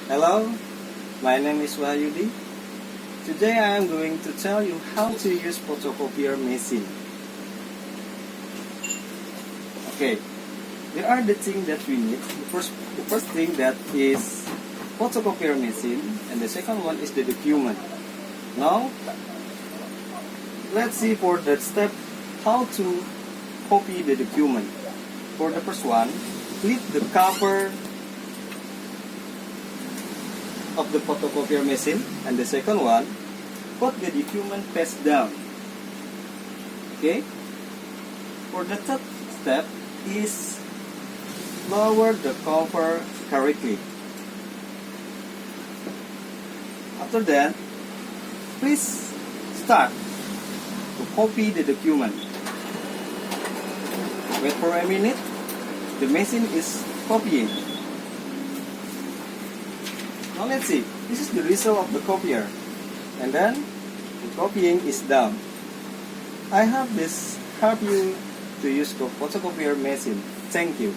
Hello, my name is Wahyudi. Today I am going to tell you how to use photocopier machine. Okay, there are the things that we need. The first thing that is photocopier machine, and the second one is the document. Now, let's see for that step how to copy the document. For the first one, flip the cover of the photocopier machine, and the second one, put the document face down. Okay. For the third step is lower the cover correctly. After that, please start to copy the document. Wait for a minute. The machine is copying. Now let's see. This is the result of the copier. And then the copying is done. I hope this help you to use the photocopier machine. Thank you.